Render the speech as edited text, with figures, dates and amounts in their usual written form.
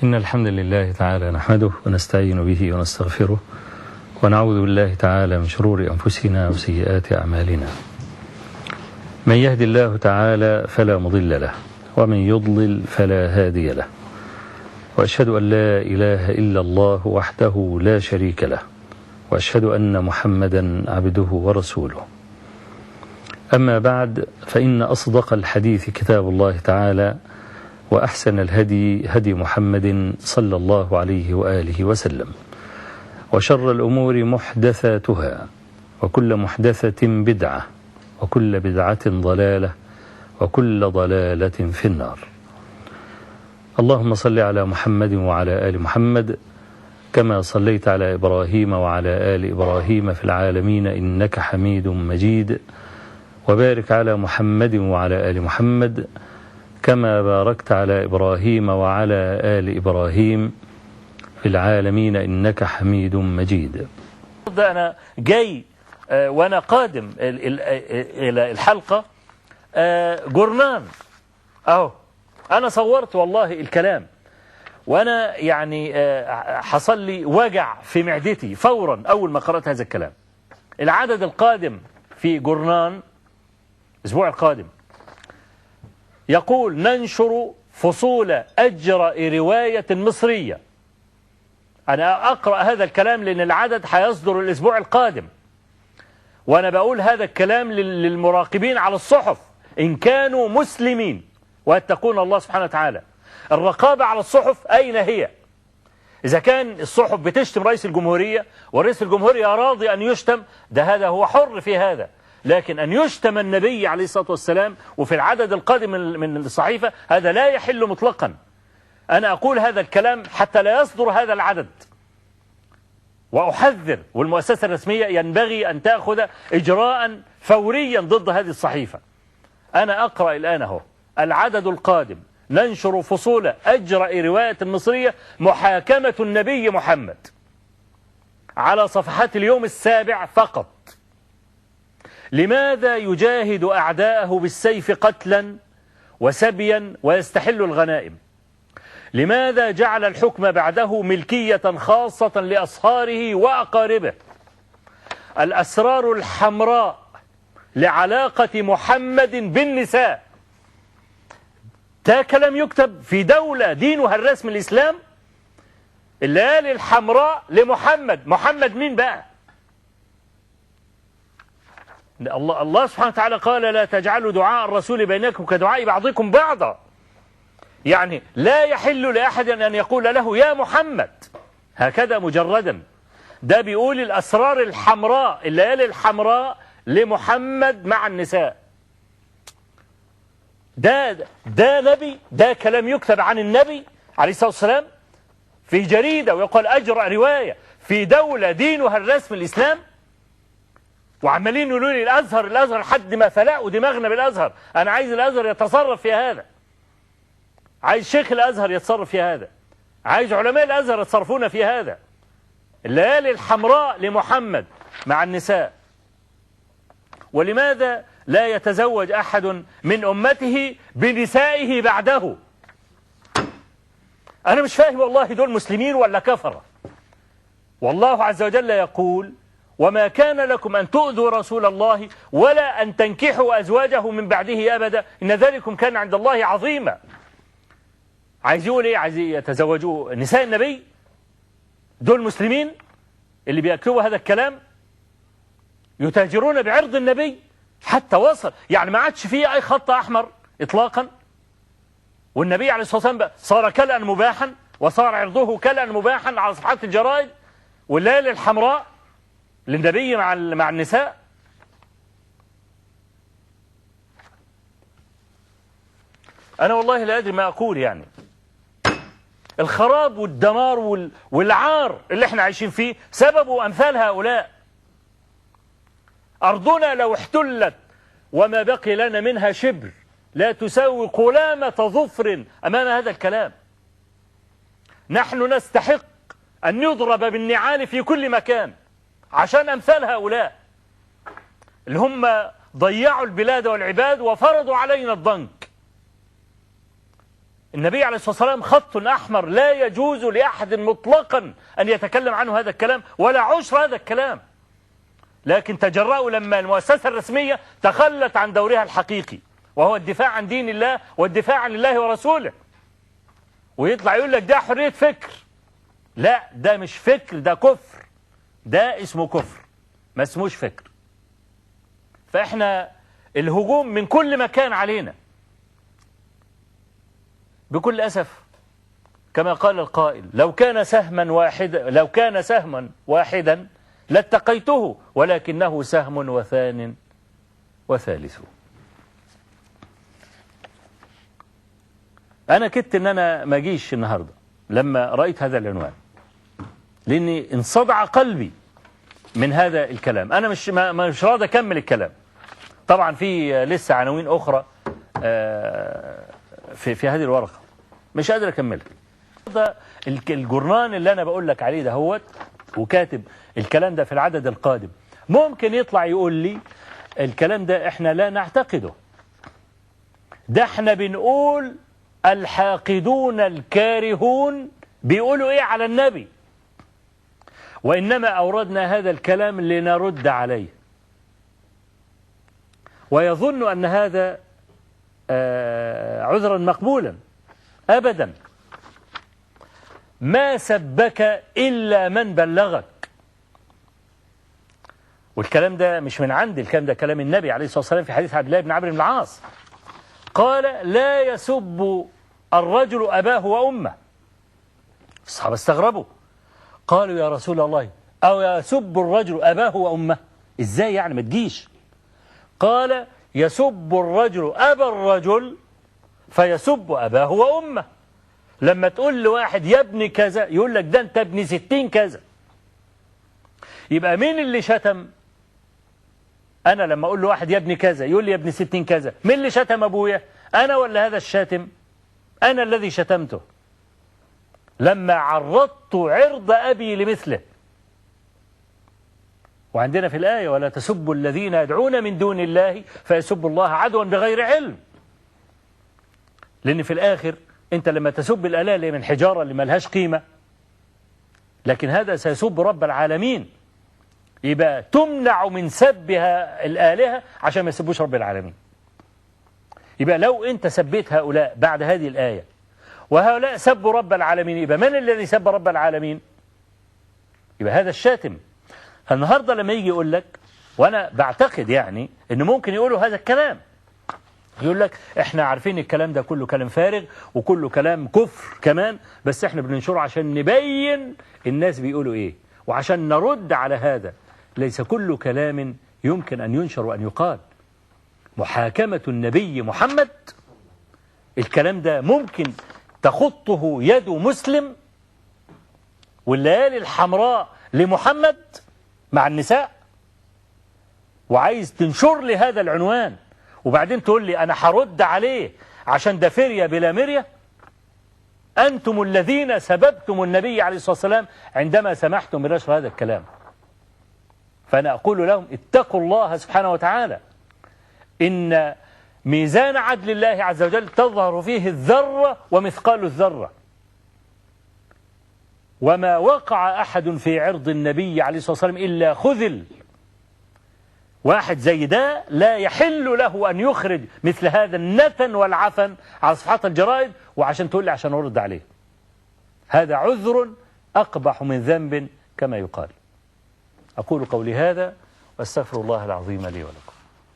إن الحمد لله تعالى نحمده ونستعين به ونستغفره ونعوذ بالله تعالى من شرور أنفسنا وسيئات أعمالنا. من يهد الله تعالى فلا مضل له ومن يضلل فلا هادي له، وأشهد أن لا إله إلا الله وحده لا شريك له، وأشهد أن محمدا عبده ورسوله. أما بعد، فإن أصدق الحديث كتاب الله تعالى، وأحسن الهدي هدي محمد صلى الله عليه وآله وسلم، وشر الأمور محدثاتها، وكل محدثة بدعة، وكل بدعة ضلالة، وكل ضلالة في النار. اللهم صل على محمد وعلى آل محمد كما صليت على إبراهيم وعلى آل إبراهيم في العالمين إنك حميد مجيد، وبارك على محمد وعلى آل محمد كما باركت على إبراهيم وعلى آل إبراهيم في العالمين إنك حميد مجيد. أنا جاي وأنا قادم إلى الحلقة جورنان أهو، أنا صورت والله الكلام، وأنا يعني حصل لي وجع في معدتي فورا أول ما قرأت هذا الكلام. العدد القادم في جورنان الأسبوع القادم يقول: ننشر فصول أجرأ رواية مصرية. أنا أقرأ هذا الكلام لأن العدد هيصدر الأسبوع القادم، وأنا بقول هذا الكلام للمراقبين على الصحف إن كانوا مسلمين ويتقون الله سبحانه وتعالى. الرقابة على الصحف أين هي؟ إذا كان الصحف بتشتم رئيس الجمهورية ورئيس الجمهورية راضي أن يشتم، ده هذا هو حر في هذا، لكن أن يشتم النبي عليه الصلاة والسلام وفي العدد القادم من الصحيفة هذا لا يحل مطلقا. أنا أقول هذا الكلام حتى لا يصدر هذا العدد، وأحذر، والمؤسسة الرسمية ينبغي أن تأخذ إجراء فوريا ضد هذه الصحيفة. أنا أقرأ الآن أهو: العدد القادم ننشر فصول أجرأ رواية مصرية محاكمة النبي محمد، على صفحات اليوم السابع فقط. لماذا يجاهد أعداءه بالسيف قتلا وسبيا ويستحل الغنائم؟ لماذا جعل الحكم بعده ملكية خاصة لأصهاره وأقاربه؟ الأسرار الحمراء لعلاقة محمد بالنساء، ده كلام يكتب في دولة دينها الرسمي الإسلام. الليالي الحمراء لمحمد. محمد مين بقى؟ الله سبحانه وتعالى قال: لا تجعلوا دعاء الرسول بينكم كدعاء بعضكم بعضا. يعني لا يحل لأحد أن يقول له يا محمد هكذا مجردا. ده بيقول الأسرار الحمراء، الليالي الحمراء لمحمد مع النساء. ده نبي؟ ده كلام يكتب عن النبي عليه الصلاة والسلام في جريدة ويقول أجرأ رواية في دولة دينها الرسمي الإسلام؟ وعمالين يقولوا لي الأزهر لحد ما فلقوا دماغنا بالأزهر. أنا عايز الأزهر يتصرف في هذا، عايز شيخ الأزهر يتصرف في هذا، عايز علماء الأزهر يتصرفون في هذا. الليالي الحمراء لمحمد مع النساء. ولماذا لا يتزوج أحد من أمته بنسائه بعده؟ أنا مش فاهم والله، دول مسلمين ولا كفرة؟ والله عز وجل يقول: وما كان لكم أن تؤذوا رسول الله ولا أن تنكحوا أزواجه من بعده أبدا إن ذلكم كان عند الله عظيما. عايز يقول إيه؟ عايز يتزوجوا نساء النبي؟ دول مسلمين اللي بيكتبوا هذا الكلام؟ يتاجرون بعرض النبي حتى وصل، يعني ما عادش فيه أي خط أحمر إطلاقا. والنبي عليه الصلاة والسلام صار كلأ مباحا، وصار عرضه كلأ مباحا على صفحات الجرائد. والليالي الحمراء للنبي مع النساء. أنا والله لا أدري ما أقول. يعني الخراب والدمار والعار اللي احنا عايشين فيه سببه أمثال هؤلاء. أرضنا لو احتلت وما بقي لنا منها شبر لا تساوي قلامة ظفر أمام هذا الكلام. نحن نستحق أن يضرب بالنعال في كل مكان عشان أمثال هؤلاء اللي هم ضيعوا البلاد والعباد وفرضوا علينا الضنك. النبي عليه الصلاة والسلام خط أحمر لا يجوز لأحد مطلقا أن يتكلم عنه هذا الكلام ولا عشر هذا الكلام، لكن تجرأوا لما المؤسسة الرسمية تخلت عن دورها الحقيقي وهو الدفاع عن دين الله والدفاع عن الله ورسوله، ويطلع يقول لك ده حرية فكر. لا، ده مش فكر، ده كفر، ده اسمه كفر ما اسموش فكر. فإحنا الهجوم من كل مكان علينا بكل أسف، كما قال القائل لو كان سهما واحدا لاتقيته ولكنه سهم وثان وثالث. أنا كدت أن أنا ما أجيش النهاردة لما رأيت هذا العنوان، لأني انصدع قلبي من هذا الكلام. أنا مش راضي أكمل الكلام. طبعا في لسه عناوين أخرى في هذه الورقة مش قادر أكملها. الجرنان اللي أنا بقول لك عليه ده هو وكاتب الكلام ده في العدد القادم ممكن يطلع يقول لي الكلام ده إحنا لا نعتقده، ده إحنا بنقول الحاقدون الكارهون بيقولوا إيه على النبي، وإنما أوردنا هذا الكلام لنرد عليه، ويظن أن هذا عذرا مقبولا. أبدا، ما سبك إلا من بلغك. والكلام ده مش من عندي، الكلام ده كلام النبي عليه الصلاة والسلام في حديث عبد الله بن عمرو بن العاص، قال لا يسب الرجل أباه وأمه. الصحابة استغربوا، قالوا يا رسول الله أو يسب الرجل أباه وأمه؟ إزاي يعني ما تجيش؟ قال يسب الرجل أبا الرجل فيسب أباه وأمه. لما تقول لواحد يا ابن كذا يقول لك ده أنت ابن 60 كذا. يبقى مين اللي شتم؟ أنا لما أقول لواحد يا ابن كذا يقول لي يا ابن 60 كذا، مين اللي شتم أبويا؟ أنا ولا هذا الشاتم؟ أنا الذي شتمته لما عرضت عرض أبي لمثله. وعندنا في الآية ولا تسبوا الذين يدعون من دون الله فيسبوا الله عدوا بغير علم. لأن في الآخر أنت لما تسب الآلهة اللي من حجارة اللي ملهاش قيمة، لكن هذا سيسب رب العالمين، يبقى تمنع من سبها الآلهة عشان ما يسبوش رب العالمين. يبقى لو أنت سبيت هؤلاء بعد هذه الآية وهؤلاء سبوا رب العالمين، يبقى من الذي سب رب العالمين؟ يبقى هذا الشاتم. فالنهاردة لما يجي يقول لك، وأنا بعتقد يعني أنه ممكن يقولوا هذا الكلام، يقول لك احنا عارفين الكلام ده كله كلام فارغ وكله كلام كفر كمان، بس احنا بننشره عشان نبين الناس بيقولوا ايه وعشان نرد على هذا. ليس كل كلام يمكن أن ينشر وأن يقال. محاكمة النبي محمد، الكلام ده ممكن تخطه يد مسلم؟ والليالي الحمراء لمحمد مع النساء، وعايز تنشر لي هذا العنوان وبعدين تقول لي أنا هرد عليه عشان ده فرية بلا مرية؟ أنتم الذين سببتم النبي عليه الصلاة والسلام عندما سمحتم بنشر هذا الكلام. فأنا أقول لهم اتقوا الله سبحانه وتعالى، إن ميزان عدل الله عز وجل تظهر فيه الذرة ومثقال الذرة، وما وقع أحد في عرض النبي عليه الصلاة والسلام إلا خذل. واحد زي ده لا يحل له أن يخرج مثل هذا النتن والعفن على صفحات الجرائد وعشان تقول لي عشان أرد عليه. هذا عذر أقبح من ذنب كما يقال. أقول قولي هذا واستغفر الله العظيم لي ولكم.